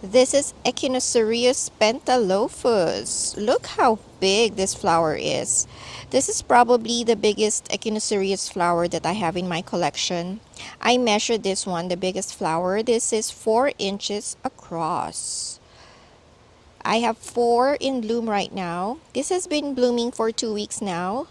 This is Echinocereus pentalophus. Look how big this flower is. This is probably the biggest Echinocereus flower that I have in my collection. I measured this one, the biggest flower. This is 4 inches across. I have 4 in bloom right now. This has been blooming for 2 weeks now.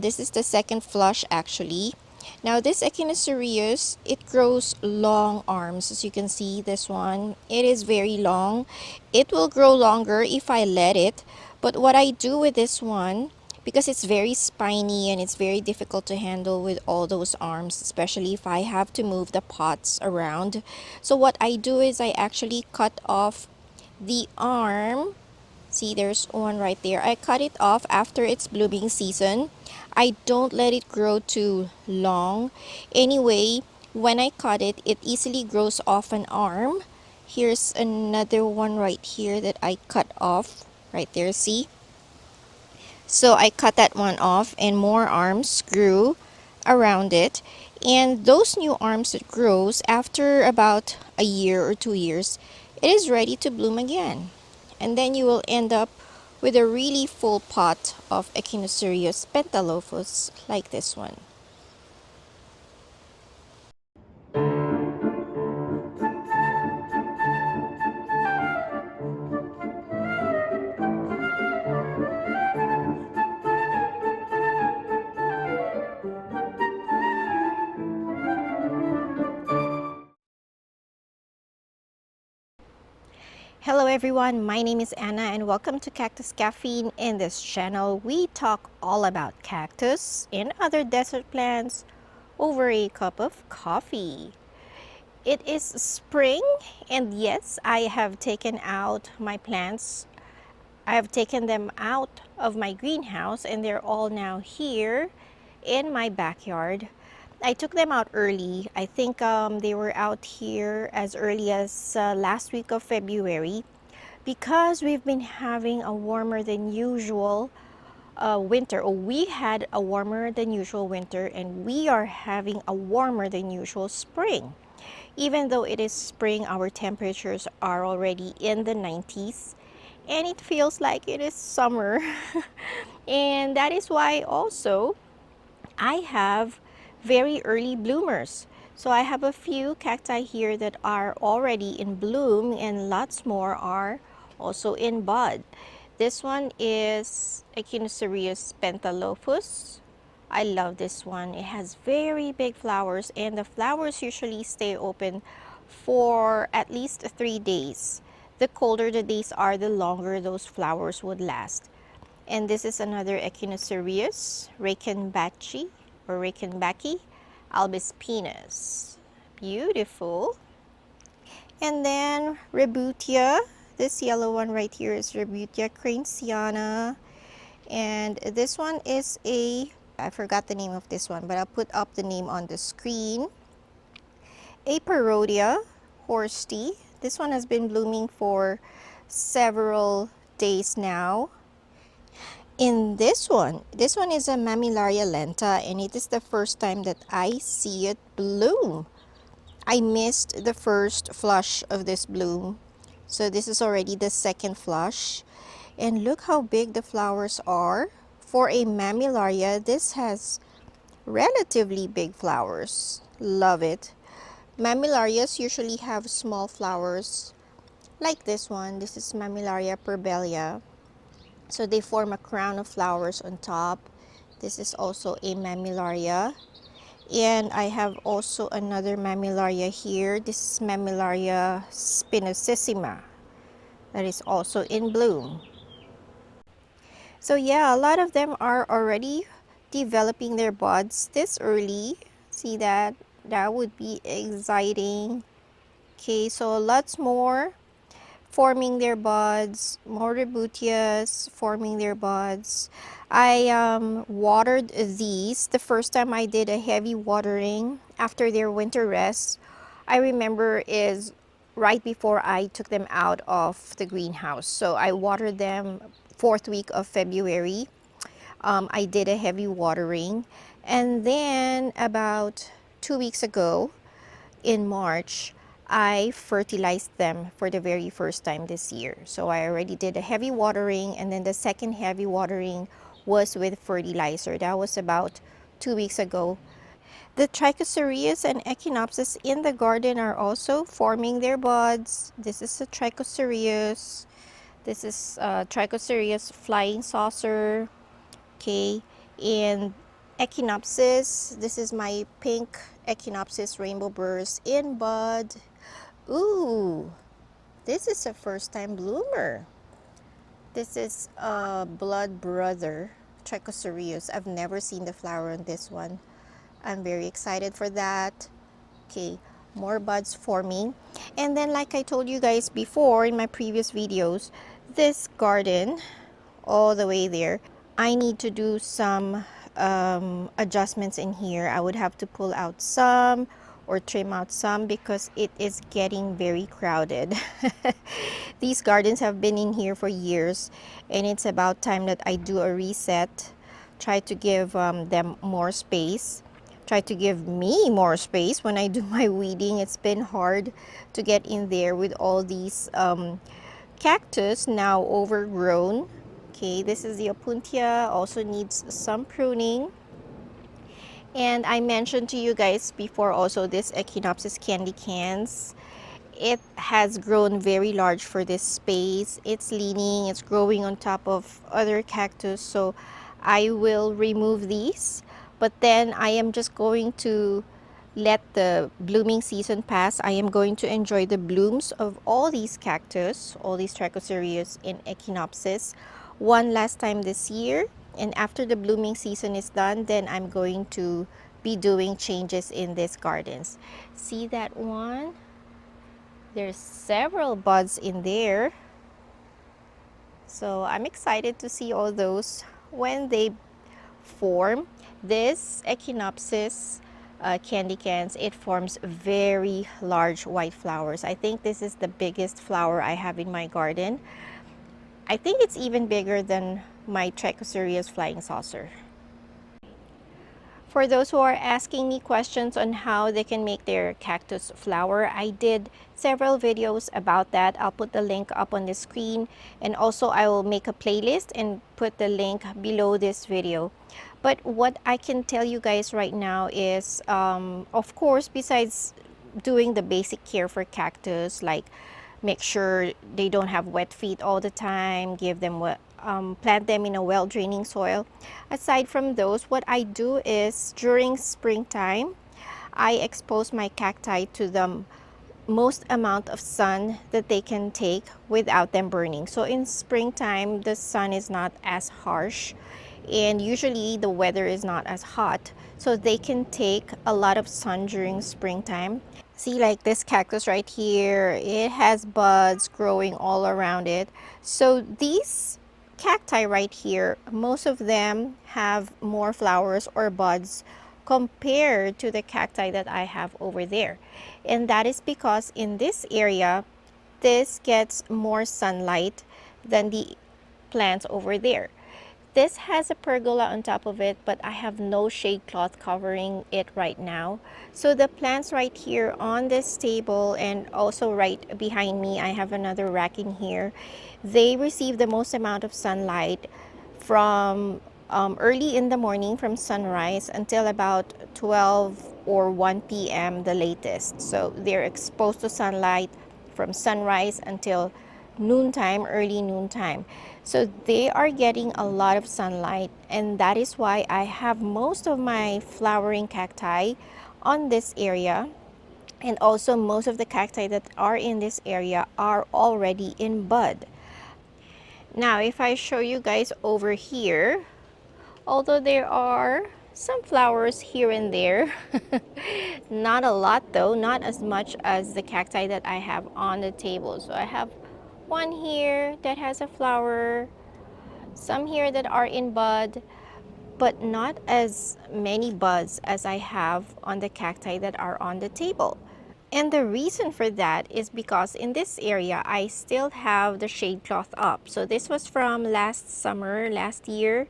This is the second flush actually. Now this Echinocereus, it grows long arms. As you can see, this one, it is very long. It will grow longer if I let it. But what I do with this one, because it's very spiny and it's very difficult to handle with all those arms, especially if I have to move the pots around. So what I do is I actually cut off the arm. See, there's one right there. I cut it off after its blooming season. I don't let it grow too long. Anyway, when I cut it, it easily grows off an arm. Here's another one right here that I cut off. Right there, see? So I cut that one off and more arms grew around it. And those new arms that grows after about a year or 2 years, it is ready to bloom again. And then you will end up with a really full pot of Echinocereus pentalophus like this one. Hello everyone, my name is Anna and welcome to Cactus Caffeine. In this channel, we talk all about cactus and other desert plants over a cup of coffee. It is spring and yes, I have taken out my plants. I have taken them out of my greenhouse and they're all now here in my backyard. I took them out early. I think they were out here as early as last week of February because we've been having a warmer than usual winter. Or we had a warmer than usual winter and we are having a warmer than usual spring. Even though it is spring, our temperatures are already in the 90s and it feels like it is summer. And that is why also I have very early bloomers. So I have a few cacti here that are already in bloom and lots more are also in bud. This one is Echinocereus pentalophus. I love this one. It has very big flowers and the flowers usually stay open for at least 3 days. The colder the days are, the longer those flowers would last. And this is another Echinocereus, Reichenbachii or Reichenbachii albispinus. Beautiful. And then Rebutia. This yellow one right here is Rebutia craneziana. And this one is I forgot the name of this one, but I'll put up the name on the screen. A Parodia horstii. This one has been blooming for several days now. In this one is a Mammillaria lenta and it is the first time that I see it bloom. I missed the first flush of this bloom. So this is already the second flush. And look how big the flowers are. For a Mammillaria, this has relatively big flowers. Love it. Mammillarias usually have small flowers like this one. This is Mammillaria purbelia. So they form a crown of flowers on top. This is also a Mammillaria. And I have also another Mammillaria here. This is Mammillaria spinosissima that is also in bloom. So yeah, a lot of them are already developing their buds this early. See that? That would be exciting. Okay, so lots more forming their buds, more Rebutias forming their buds. I watered these the first time I did a heavy watering after their winter rest. I remember is right before I took them out of the greenhouse. So I watered them 4th week of February. I did a heavy watering. And then about 2 weeks ago in March, I fertilized them for the very first time this year. So I already did a heavy watering, and then the second heavy watering was with fertilizer. That was about 2 weeks ago. The Trichocereus and Echinopsis in the garden are also forming their buds. This is a Trichocereus. This is Trichocereus flying saucer. Okay, and Echinopsis. This is my pink Echinopsis rainbow burst in bud. Ooh, this is a first time bloomer. This is a blood brother, Trichocereus. I've never seen the flower on this one. I'm very excited for that. Okay, more buds forming. And then like I told you guys before in my previous videos, this garden, all the way there, I need to do some adjustments in here. I would have to pull out some or trim out some because it is getting very crowded. These gardens have been in here for years, and it's about time that I do a reset. Try to give them more space. Try to give me more space when I do my weeding. It's been hard to get in there with all these cactus now overgrown. Okay, this is the opuntia, also needs some pruning. And I mentioned to you guys before also this Echinopsis candy cans. It has grown very large for this space. It's leaning, it's growing on top of other cactus. So I will remove these. But then I am just going to let the blooming season pass. I am going to enjoy the blooms of all these cactus, all these Trichocereus and Echinopsis one last time this year. And after the blooming season is done, then I'm going to be doing changes in these gardens. See that one? There's several buds in there. So I'm excited to see all those when they form. This Echinopsis candy cans, it forms very large white flowers. I think this is the biggest flower I have in my garden. I think it's even bigger than my Trichocereus flying saucer. For those who are asking me questions on how they can make their cactus flower, I did several videos about that. I'll put the link up on the screen, and also I will make a playlist and put the link below this video. But what I can tell you guys right now is, of course, besides doing the basic care for cactus, like make sure they don't have wet feet all the time, give them plant them in a well-draining soil. Aside from those, what I do is during springtime, I expose my cacti to the most amount of sun that they can take without them burning. So in springtime, the sun is not as harsh, and usually the weather is not as hot, so they can take a lot of sun during springtime. See, like this cactus right here, it has buds growing all around it. So these cacti right here, most of them have more flowers or buds compared to the cacti that I have over there. And that is because in this area, this gets more sunlight than the plants over there. This has a pergola on top of it, but I have no shade cloth covering it right now. So the plants right here on this table, and also right behind me, I have another rack in here. They receive the most amount of sunlight from early in the morning, from sunrise until about 12 or 1 p.m. the latest. So they're exposed to sunlight from sunrise until noontime, early noontime. So they are getting a lot of sunlight, and that is why I have most of my flowering cacti on this area. And also most of the cacti that are in this area are already in bud. Now, if I show you guys over here, although there are some flowers here and there, not a lot though, not as much as the cacti that I have on the table. So I have one here that has a flower, some here that are in bud, but not as many buds as I have on the cacti that are on the table. And the reason for that is because in this area, I still have the shade cloth up. So this was from last summer, last year.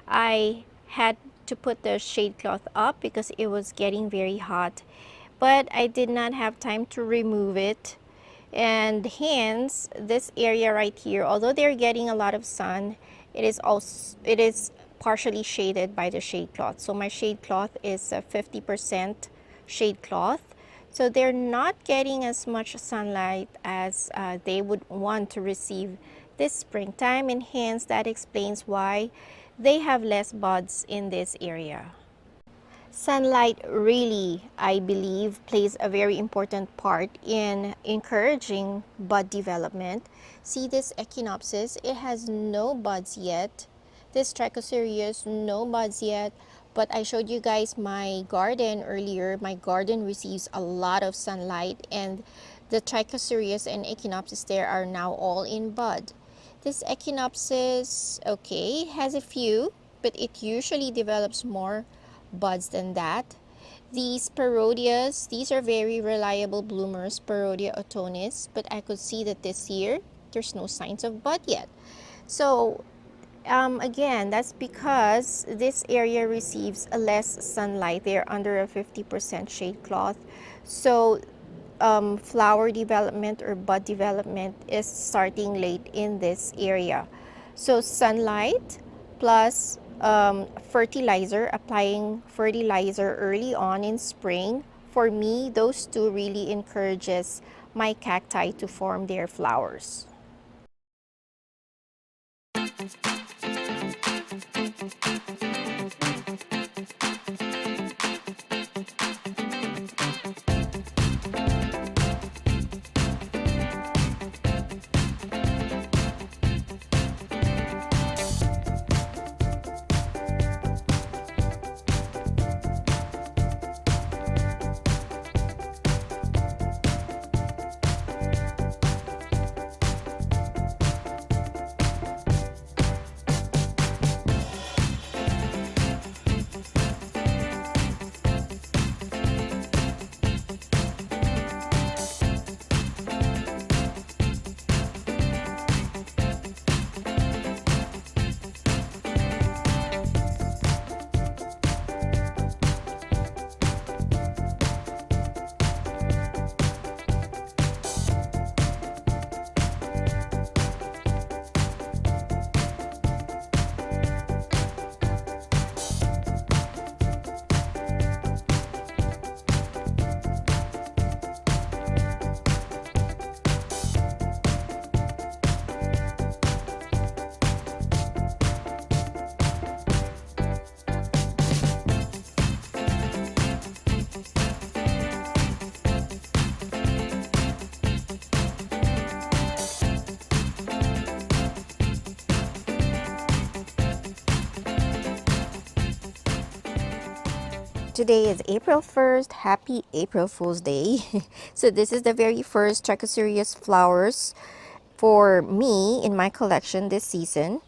I had to put the shade cloth up because it was getting very hot. but I did not have time to remove it. And hence, this area right here, although they're getting a lot of sun, it is partially shaded by the shade cloth. So my shade cloth is a 50% shade cloth. So they're not getting as much sunlight as they would want to receive this springtime, and hence that explains why they have less buds in this area. Sunlight really, I believe, plays a very important part in encouraging bud development. See this Echinopsis, it has no buds yet. This Trichocereus, no buds yet. But I showed you guys my garden earlier. My garden receives a lot of sunlight, and the Trichocereus and Echinopsis there are now all in bud. This Echinopsis, okay, has a few, but it usually develops more buds than that. These parodias, these are very reliable bloomers, Parodia autonis, but I could see that this year there's no signs of bud yet. So again, that's because this area receives a less sunlight. They're under a 50% shade cloth. So flower development or bud development is starting late in this area. So sunlight plus fertilizer, applying fertilizer early on in spring, for me, those two really encourages my cacti to form their flowers. Today is April 1st. Happy April Fool's Day. So this is the very first Trichocereus flowers for me in my collection this season.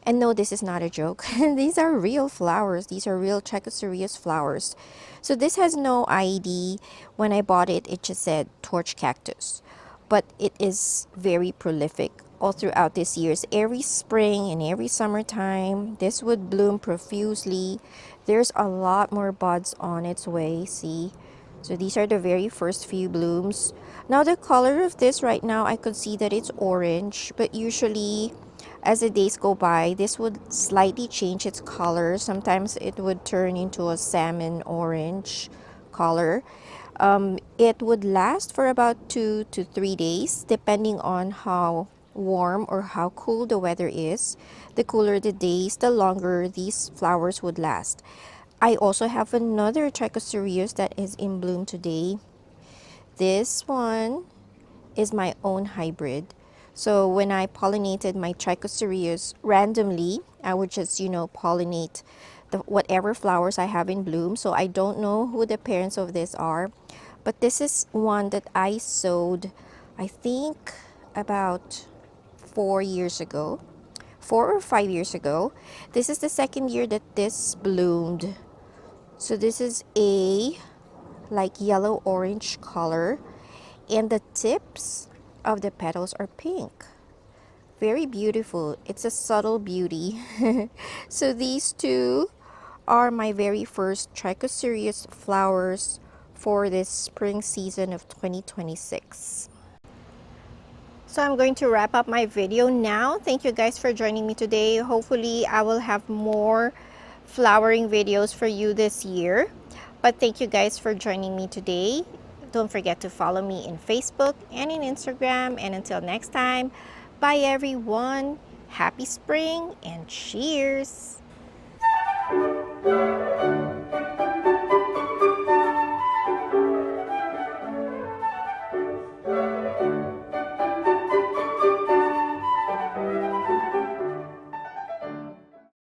And no, this is not a joke. These are real flowers. These are real Trichocereus flowers. So this has no ID. When I bought it, it just said torch cactus. But it is very prolific all throughout this years. Every spring and every summertime, this would bloom profusely. There's a lot more buds on its way, see? So these are the very first few blooms. Now the color of this right now, I could see that it's orange, but usually as the days go by, this would slightly change its color. Sometimes it would turn into a salmon orange color. It would last for about 2 to 3 days, depending on how warm or how cool the weather is. The cooler the days, the longer these flowers would last. I also have another Trichocereus that is in bloom today. This one is my own hybrid. So when I pollinated my Trichocereus randomly, I would just, pollinate whatever flowers I have in bloom. So I don't know who the parents of this are. But this is one that I sowed, I think, about 4 years ago. 4 or 5 years ago. This is the second year that this bloomed. So this is a like yellow orange color, and the tips of the petals are pink. Very beautiful. It's a subtle beauty. So these two are my very first Trichocereus flowers for this spring season of 2026. So I'm going to wrap up my video now. Thank you guys for joining me today. Hopefully I will have more flowering videos for you this year. But thank you guys for joining me today. Don't forget to follow me in Facebook and in Instagram. And until next time, bye everyone. Happy spring and cheers!